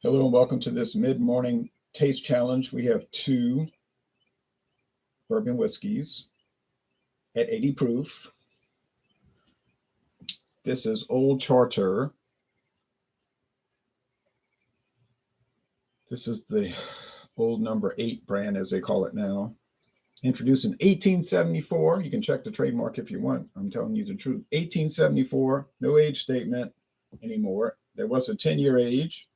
Hello and welcome to this mid-morning taste challenge. We have two bourbon whiskeys at 80 proof. This is Old Charter. This is the old number 8 brand, as they call it now. Introduced in 1874. You can check the trademark if you want. I'm telling you the truth. 1874, no age statement anymore. There was a 10-year age.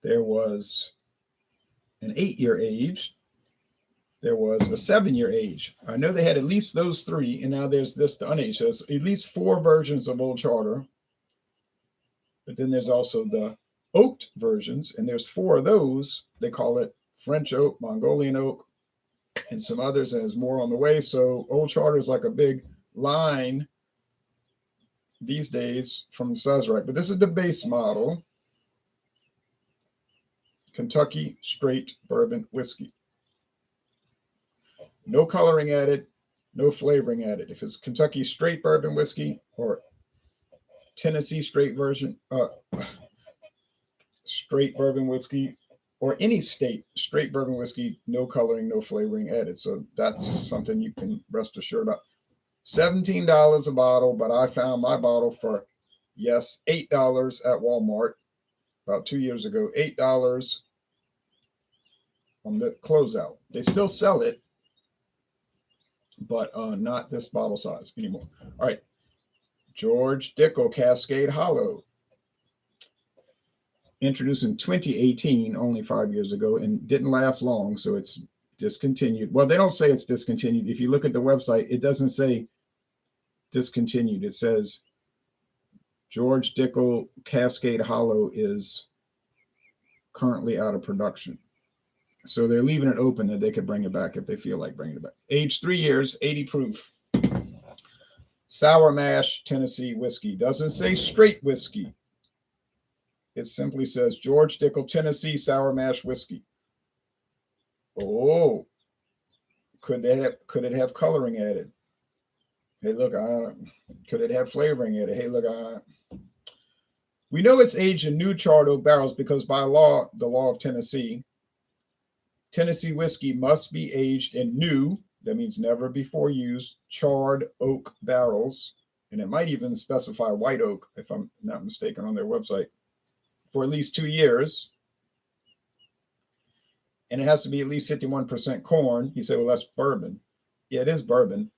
There was an 8-year age. There was a 7-year age. I know they had at least those three, and now there's this, the unaged. So there's at least 4 versions of Old Charter. But then there's also the oaked versions, and there's 4 of those. They call it French oak, Mongolian oak, and some others, and there's more on the way. So Old Charter is like a big line these days from Sazerac. But this is the base model. Kentucky straight bourbon whiskey. No coloring added, no flavoring added. If it's Kentucky straight bourbon whiskey or Tennessee straight bourbon whiskey, or any state straight bourbon whiskey, no coloring, no flavoring added. So that's something you can rest assured of. $17 a bottle, but I found my bottle for, yes, $8 at Walmart about 2 years ago. $8 on the closeout. They still sell it, but not this bottle size anymore. All right. George Dickel Cascade Hollow. Introduced in 2018, only 5 years ago, and didn't last long, so it's discontinued. Well, they don't say it's discontinued. If you look at the website, it doesn't say discontinued. It says George Dickel Cascade Hollow is currently out of production. So they're leaving it open that they could bring it back if they feel like bringing it back. Aged 3 years, 80 proof. Sour mash Tennessee whiskey. Doesn't say straight whiskey. It simply says George Dickel Tennessee sour mash whiskey. Oh, could it have coloring added? Hey, look, could it have flavoring added? Hey, look, we know it's aged in new charred oak barrels because by law, the law of Tennessee whiskey must be aged in new, that means never before used, charred oak barrels. And it might even specify white oak, if I'm not mistaken, on their website, for at least 2 years. And it has to be at least 51% corn. You say, well, that's bourbon. Yeah, it is bourbon.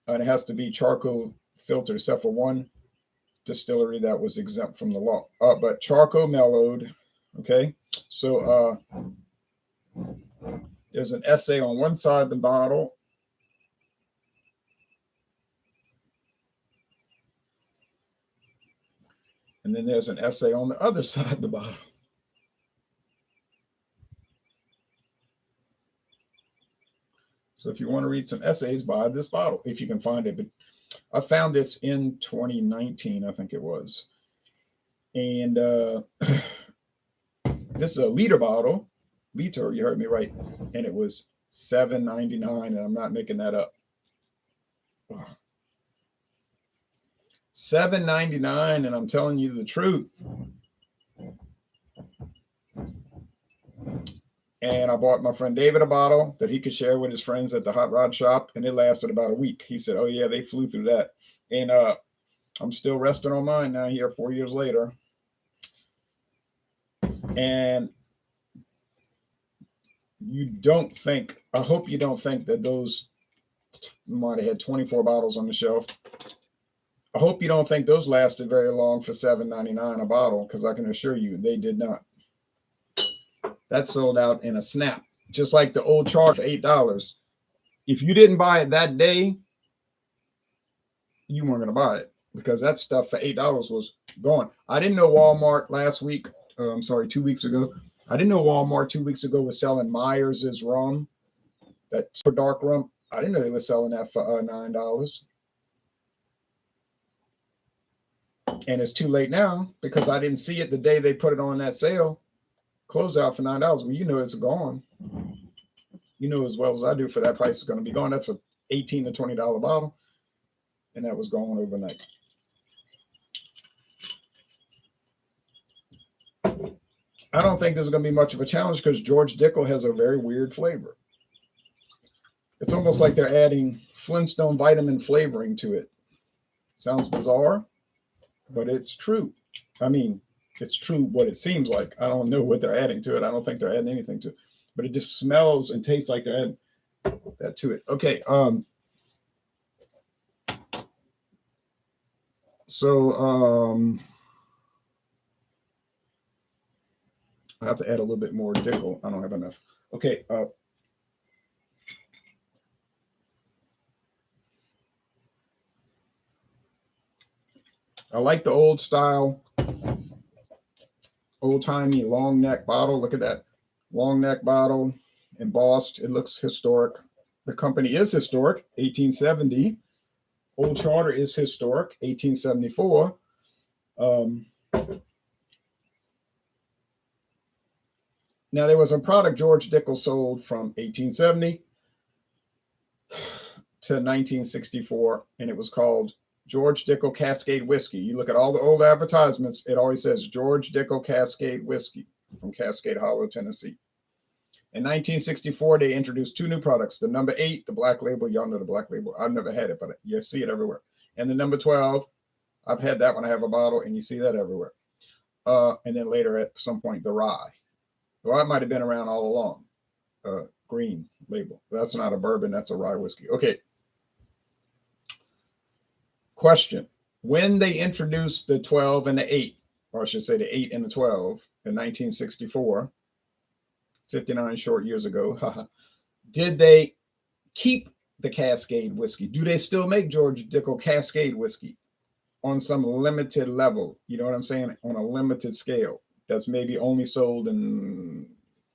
And it has to be charcoal filtered, except for one distillery that was exempt from the law. But charcoal mellowed, okay? So there's an essay on one side of the bottle. And then there's an essay on the other side of the bottle. So if you want to read some essays, buy this bottle, if you can find it. But I found this in 2019, I think it was. And this is a liter bottle. Liter, you heard me right. And it was $7.99, and I'm not making that up. $7.99, and I'm telling you the truth. And I bought my friend David a bottle that he could share with his friends at the hot rod shop, and it lasted about a week. He said, oh, yeah, they flew through that. And I'm still resting on mine now here 4 years later. And I hope you don't think that those might have had 24 bottles on the shelf. I hope you don't think those lasted very long for $7.99 a bottle, because I can assure you they did not. That sold out in a snap, just like the Old Charter for $8. If you didn't buy it that day, you weren't going to buy it, because that stuff for $8 was gone. I didn't know Walmart 2 weeks ago. I didn't know Walmart 2 weeks ago was selling Myers' rum, that super dark rum. I didn't know they were selling that for $9. And it's too late now because I didn't see it the day they put it on that sale. Close out for $9. Well, you know it's gone. You know as well as I do for that price is going to be gone. That's a $18 to $20 bottle. And that was gone overnight. I don't think this is going to be much of a challenge because George Dickel has a very weird flavor. It's almost like they're adding Flintstone vitamin flavoring to it. Sounds bizarre, but it's true. I mean, it's true what it seems like. I don't know what they're adding to it. I don't think they're adding anything to it, but it just smells and tastes like they're adding that to it. Okay. So I have to add a little bit more Dickel. I don't have enough. Okay. I like the old style, old timey long neck bottle. Look at that long neck bottle, embossed. It looks historic. The company is historic, 1870. Old Charter is historic, 1874. Now, there was a product George Dickel sold from 1870 to 1964, and it was called George Dickel Cascade Whiskey. You look at all the old advertisements, it always says George Dickel Cascade Whiskey from Cascade Hollow, Tennessee. In 1964, they introduced two new products. The number 8, the black label. Y'all know the black label. I've never had it, but you see it everywhere. And the number 12, I've had that when I have a bottle, and you see that everywhere. And then later at some point, the rye. Well, that might have been around all along. Green label. That's not a bourbon. That's a rye whiskey. Okay. Question. When they introduced the 12 and the 8, or I should say the 8 and the 12 in 1964, 59 short years ago, did they keep the Cascade whiskey? Do they still make George Dickel Cascade whiskey on some limited level? You know what I'm saying? On a limited scale that's maybe only sold in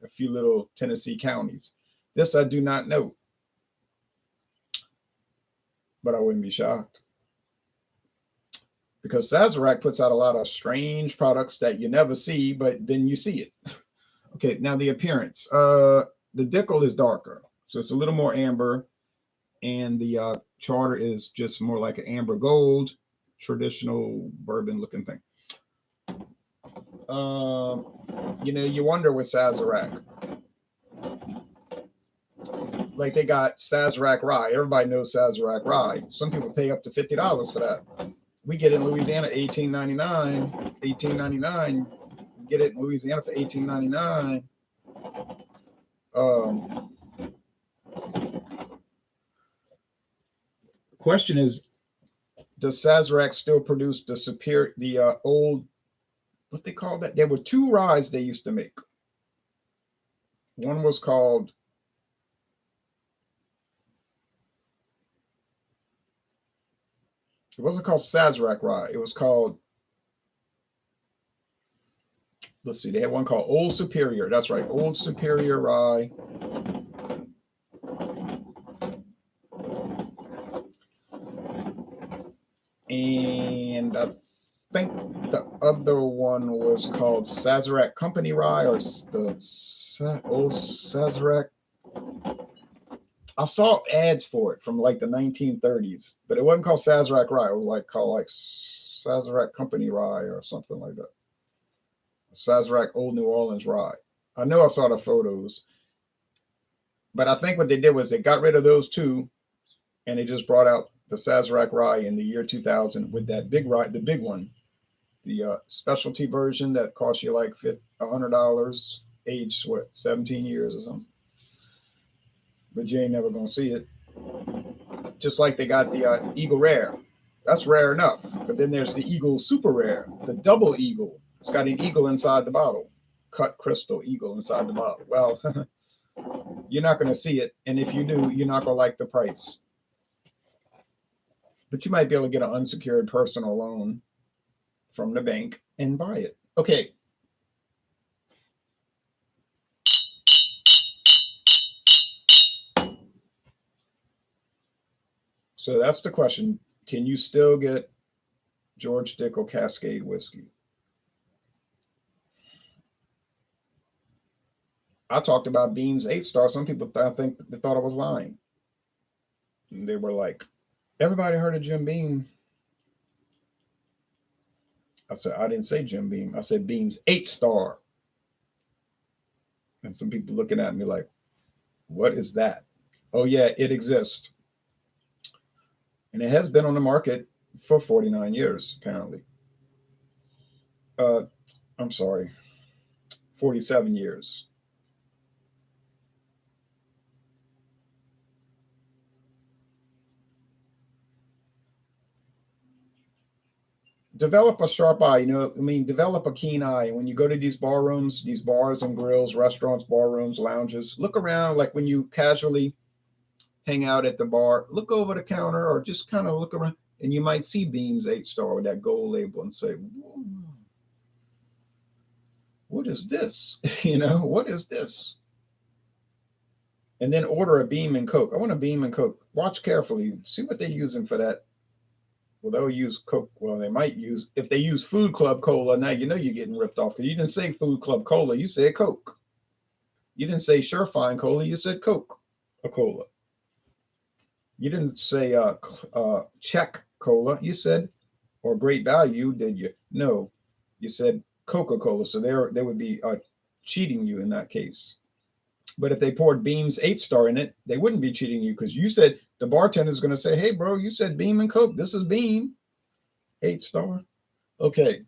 a few little Tennessee counties. This I do not know, but I wouldn't be shocked. Because Sazerac puts out a lot of strange products that you never see, but then you see it. Okay, now the appearance. The Dickel is darker, so it's a little more amber, and the Charter is just more like an amber gold, traditional bourbon-looking thing. You wonder with Sazerac. Like they got Sazerac rye. Everybody knows Sazerac rye. Some people pay up to $50 for that. We get it in Louisiana, $18.99. $18.99. Get it in Louisiana for $18.99. The question is, does Sazerac still produce the old, what they call that? There were two ryes they used to make. One was called, it wasn't called Sazerac rye. It was called, let's see, they had one called Old Superior. That's right, Old Superior rye. And I think the other one was called Sazerac Company Rye, or the Old Sazerac. I saw ads for it from like the 1930s, but it wasn't called Sazerac Rye. It was called Sazerac Company Rye or something like that. Sazerac Old New Orleans Rye. I know I saw the photos, but I think what they did was they got rid of those two, and they just brought out the Sazerac Rye in the year 2000 with that big rye, the big one, the specialty version that cost you like $100, aged 17 years or something. But you ain't never gonna see it. Just like they got the Eagle Rare. That's rare enough. But then there's the Eagle Super Rare, the double Eagle. It's got an eagle inside the bottle, cut crystal eagle inside the bottle. Well, you're not gonna see it, and if you do, you're not gonna like the price. But you might be able to get an unsecured personal loan from the bank and buy it. Okay. So that's the question. Can you still get George Dickel Cascade whiskey? I talked about Beam's 8-star. Some people I think they thought I was lying. And they were like, everybody heard of Jim Beam. I said, I didn't say Jim Beam. I said Beam's 8-star. And some people looking at me like, what is that? Oh, yeah, it exists. And it has been on the market for 49 years, apparently. Uh, I'm sorry, 47 years. Develop a sharp eye, develop a keen eye. When you go to these bar rooms, these bars and grills, restaurants, bar rooms, lounges, look around. Like when you casually hang out at the bar, look over the counter or just kind of look around, and you might see Beams 8 Star with that gold label and say, what is this? What is this? And then order a Beam and Coke. I want a Beam and Coke. Watch carefully, see what they're using for that. Well, they'll use Coke. Well, they might use, if they use Food Club Cola, now you're getting ripped off, because you didn't say Food Club Cola, you said Coke. You didn't say Surefine Cola, you said Coke, a cola. You didn't say Check Cola, you said, or Great Value, did you? No, you said Coca-Cola. So they would be cheating you in that case. But if they poured Beam's 8 Star in it, they wouldn't be cheating you, because you said, the bartender is going to say, hey, bro, you said Beam and Coke. This is Beam 8 Star. Okay.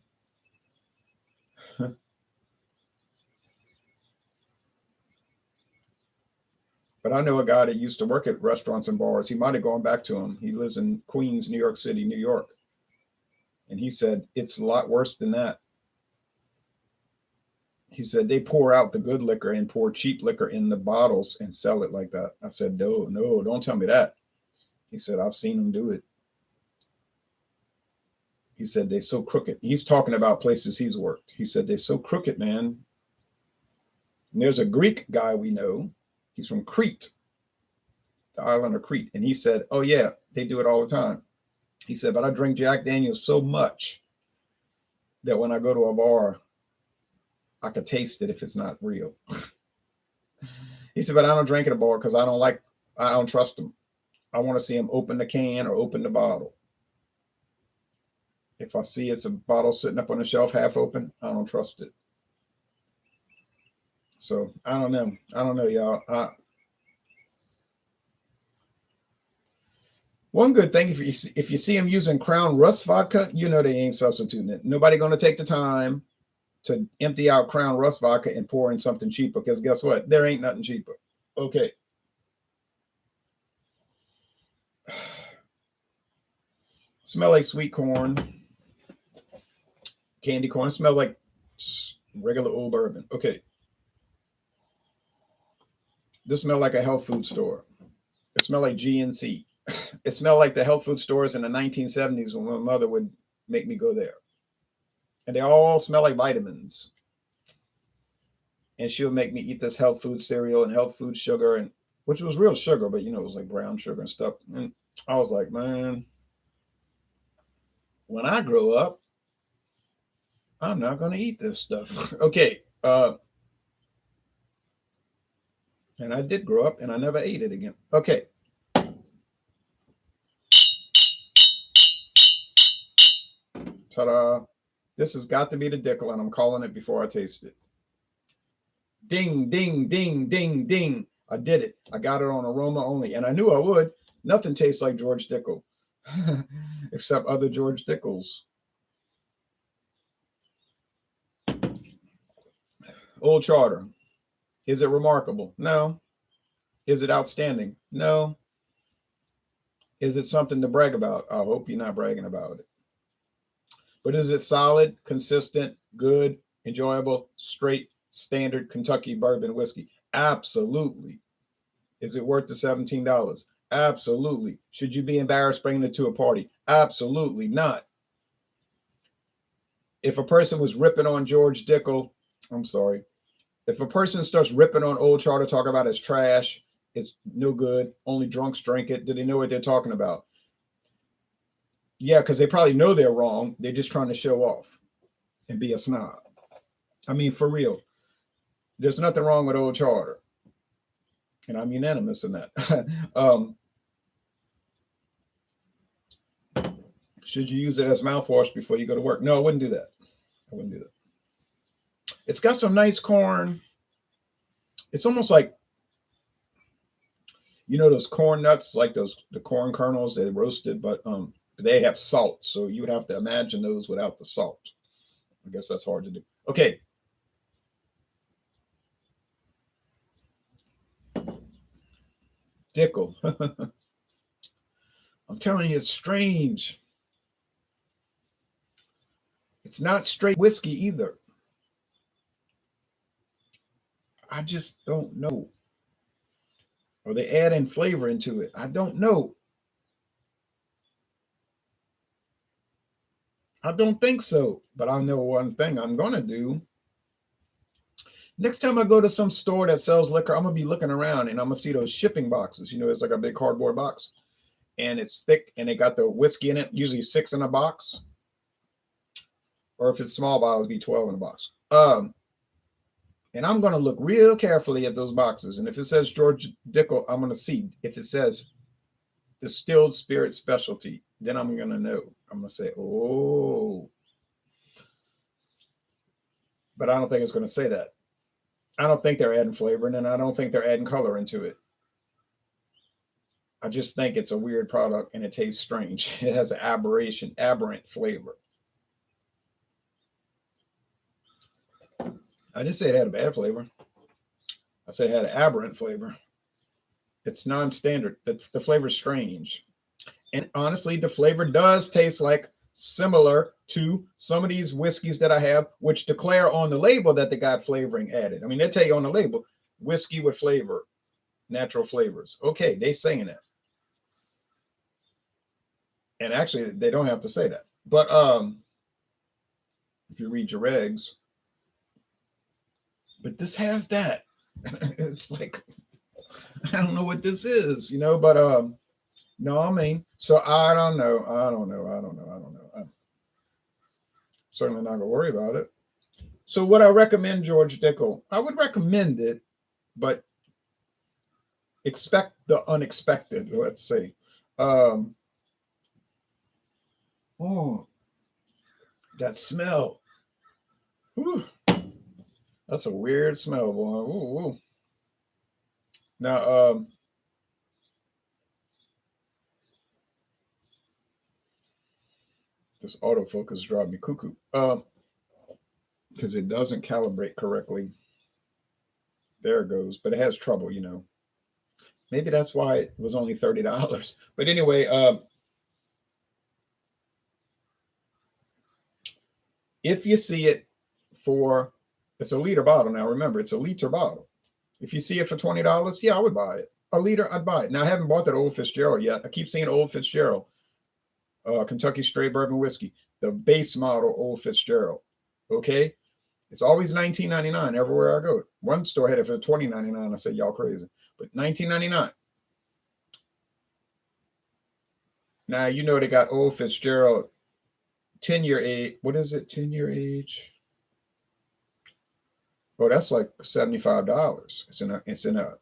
But I know a guy that used to work at restaurants and bars. He might have gone back to him. He lives in Queens, New York City, New York. And he said, it's a lot worse than that. He said, they pour out the good liquor and pour cheap liquor in the bottles and sell it like that. I said, no, don't tell me that. He said, I've seen them do it. He said, they're so crooked. He's talking about places he's worked. He said, they're so crooked, man. And there's a Greek guy we know. He's from Crete, the island of Crete. And he said, oh, yeah, they do it all the time. He said, but I drink Jack Daniels so much that when I go to a bar, I could taste it if it's not real. He said, but I don't drink at a bar because I don't trust them. I want to see them open the can or open the bottle. If I see it's a bottle sitting up on the shelf half open, I don't trust it. So I don't know, y'all. One good thing, if you see them using Crown Rust vodka, they ain't substituting it. Nobody going to take the time to empty out Crown Rust vodka and pour in something cheaper, because guess what? There ain't nothing cheaper. Okay. Smell like sweet corn, candy corn. Smell like regular old bourbon. Okay. This smell like a health food store. It smell like GNC. It smelled like the health food stores in the 1970s when my mother would make me go there. And they all smell like vitamins. And she'll make me eat this health food cereal and health food sugar, and which was real sugar, but it was like brown sugar and stuff. And I was like, man, when I grow up, I'm not going to eat this stuff. Okay. And I did grow up and I never ate it again. Okay. Ta-da. This has got to be the Dickel, and I'm calling it before I taste it. Ding, ding, ding, ding, ding. I did it. I got it on aroma only, and I knew I would. Nothing tastes like George Dickel, except other George Dickels. Old Charter. Is it remarkable? No. Is it outstanding? No. Is it something to brag about? I hope you're not bragging about it. But is it solid, consistent, good, enjoyable, straight, standard Kentucky bourbon whiskey? Absolutely. Is it worth the $17? Absolutely. Should you be embarrassed bringing it to a party? Absolutely not. If a person was ripping on George Dickel, I'm sorry. If a person starts ripping on Old Charter, talk about it's trash, it's no good, only drunks drink it, do they know what they're talking about? Yeah, because they probably know they're wrong. They're just trying to show off and be a snob. I mean, for real. There's nothing wrong with Old Charter. And I'm unanimous in that. Should you use it as mouthwash before you go to work? No, I wouldn't do that. It's got some nice corn. It's almost like, those corn nuts, like the corn kernels they roasted, but they have salt, so you would have to imagine those without the salt. I guess that's hard to do. Okay. Dickel. I'm telling you, it's strange. It's not straight whiskey either. I just don't know. Or they add in flavor into it. I don't know. I don't think so. But I know one thing I'm going to do. Next time I go to some store that sells liquor, I'm going to be looking around and I'm going to see those shipping boxes. It's like a big cardboard box and it's thick and they got the whiskey in it, usually 6 in a box. Or if it's small bottles, it'd be 12 in a box. And I'm going to look real carefully at those boxes. And if it says George Dickel, I'm going to see. If it says distilled spirit specialty, then I'm going to know. I'm going to say, oh. But I don't think it's going to say that. I don't think they're adding flavor, and I don't think they're adding color into it. I just think it's a weird product, and it tastes strange. It has an aberrant flavor. I didn't say it had a bad flavor. I said it had an aberrant flavor. It's non-standard. The flavor's strange. And honestly, the flavor does taste like similar to some of these whiskeys that I have, which declare on the label that they got flavoring added. I mean, they tell you on the label, whiskey with flavor, natural flavors. Okay, they saying that. And actually, they don't have to say that. But if you read your regs, but this has that. It's like, I don't know what this is, but no, I mean, so I don't know. I'm certainly not gonna worry about it. So would I recommend George Dickel? I would recommend it, but expect the unexpected, let's say. Oh, that smell. Whew. That's a weird smell, boy. Ooh, ooh. Now, this autofocus drives me cuckoo. Because it doesn't calibrate correctly. There it goes. But it has trouble, Maybe that's why it was only $30. But anyway, if you see it it's a liter bottle now. Remember, it's a liter bottle. If you see it for $20, yeah, I would buy it. A liter, I'd buy it. Now, I haven't bought that Old Fitzgerald yet. I keep seeing Old Fitzgerald, Kentucky Straight Bourbon Whiskey, the base model Old Fitzgerald. Okay? It's always $19.99 everywhere I go. One store had it for $20.99. I said, y'all crazy. But $19.99. Now, they got Old Fitzgerald 10-year age. What is it? 10-year age? Oh, that's like $75. It's in a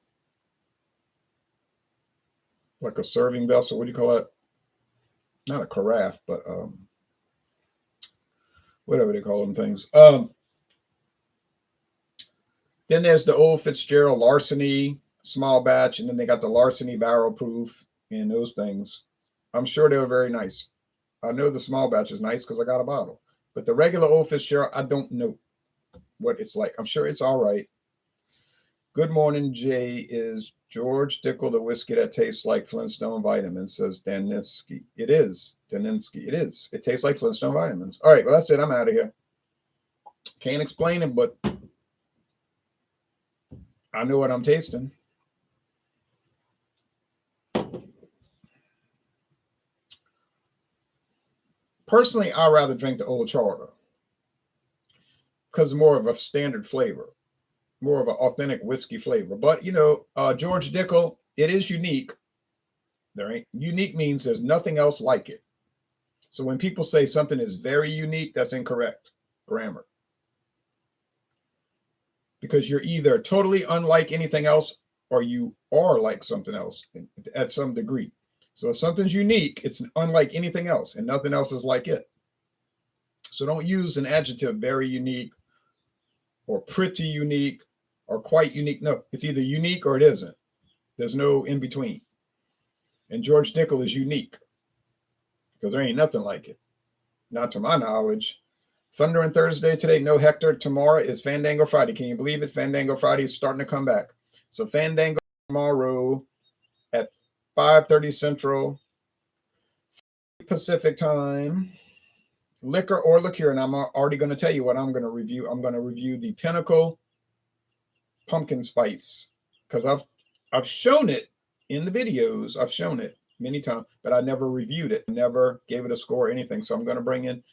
like a serving vessel. What do you call it? Not a carafe, but whatever they call them things. Then there's the Old Fitzgerald Larceny small batch, and then they got the Larceny barrel proof and those things. I'm sure they were very nice. I know the small batch is nice because I got a bottle. But the regular Old Fitzgerald, I don't know what it's like. I'm sure it's all right. Good morning, Jay. Is George Dickel the whiskey that tastes like Flintstone vitamins? Says Daninsky. It is. Daninsky. It is. It tastes like Flintstone vitamins. All right. Well, that's it. I'm out of here. Can't explain it, but I know what I'm tasting. Personally, I'd rather drink the Old Charter because more of a standard flavor, more of an authentic whiskey flavor. But, George Dickel, it is unique. Unique means there's nothing else like it. So when people say something is very unique, that's incorrect grammar. Because you're either totally unlike anything else or you are like something else at some degree. So if something's unique, it's unlike anything else and nothing else is like it. So don't use an adjective very unique or pretty unique or quite unique. No, it's either unique or it isn't. There's no in between. And George Dickel is unique because there ain't nothing like it. Not to my knowledge. Thunder and Thursday today, no Hector. Tomorrow is Fandango Friday. Can you believe it? Fandango Friday is starting to come back. So Fandango tomorrow at 5:30 Central Pacific time. Liquor or liqueur, and I'm already going to tell you what I'm going to review. I'm going to review the Pinnacle Pumpkin Spice because I've shown it in the videos. I've shown it many times, but I never reviewed it, never gave it a score or anything. So I'm going to bring in,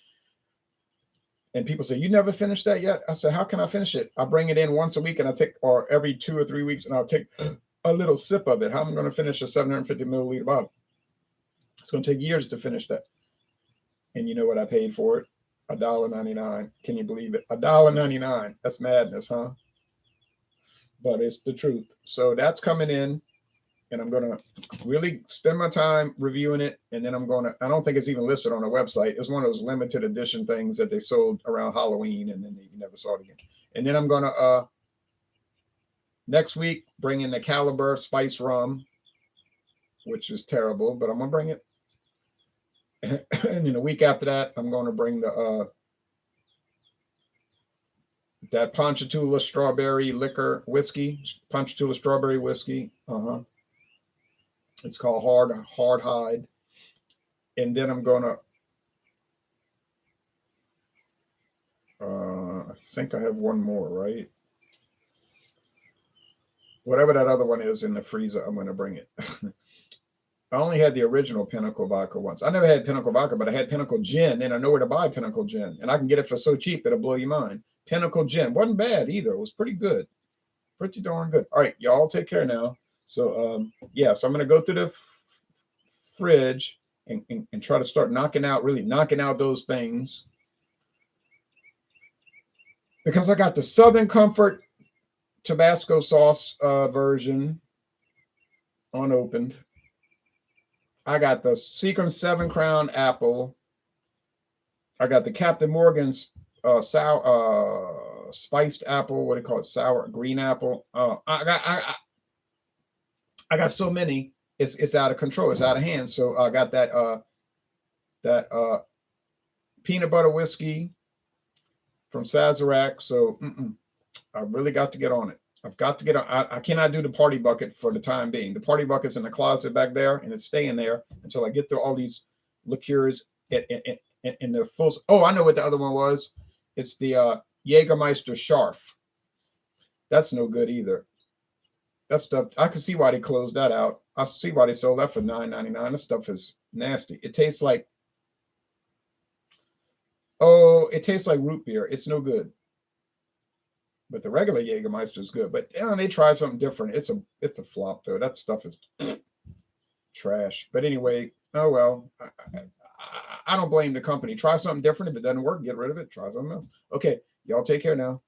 and people say, you never finished that yet? I said, how can I finish it? I bring it in once a week and I take, or every 2 or 3 weeks, and I'll take a little sip of it. How am I going to finish a 750 milliliter bottle? It's going to take years to finish that. And you know what I paid for it? $1.99. Can you believe it? $1.99. That's madness, huh? But it's the truth. So that's coming in, and I'm going to really spend my time reviewing it. And then I don't think it's even listed on the website. It's one of those limited edition things that they sold around Halloween, and then you never saw it again. And then I'm going to, next week, bring in the Caliber Spice Rum, which is terrible, but I'm going to bring it. And in a week after that, I'm going to bring the that Ponchatoula strawberry liquor whiskey, Ponchatoula strawberry whiskey. It's called Hard Hide. And then I'm going to, I think I have one more, right? Whatever that other one is in the freezer, I'm going to bring it. I only had the original Pinnacle vodka once. I never had Pinnacle vodka, but I had Pinnacle gin, and I know where to buy Pinnacle gin, and I can get it for so cheap it'll blow your mind. Pinnacle gin wasn't bad either. It was pretty good, pretty darn good. All right, y'all take care now. So yeah, so I'm gonna go through the fridge and try to start knocking out those things, because I got the Southern Comfort Tabasco sauce version unopened. I got the Seagram 7 Crown Apple. I got the Captain Morgan's sour spiced apple. What do you call it? Sour green apple. I got so many. It's out of control. It's out of hand. So I got that peanut butter whiskey from Sazerac. So I really got to get on it. I've got to get on. I cannot do the party bucket for the time being. The party bucket's in the closet back there, and it's staying there until I get through all these liqueurs in the full. Oh, I know what the other one was. It's the Jägermeister Scharf. That's no good either. That stuff, I can see why they closed that out. I see why they sold that for $9.99. This stuff is nasty. It tastes like root beer. It's no good. But the regular Jägermeister is good. But they try something different. It's a flop though. That stuff is trash. But anyway, oh well. I don't blame the company. Try something different. If it doesn't work, get rid of it. Try something else. Okay, y'all take care now.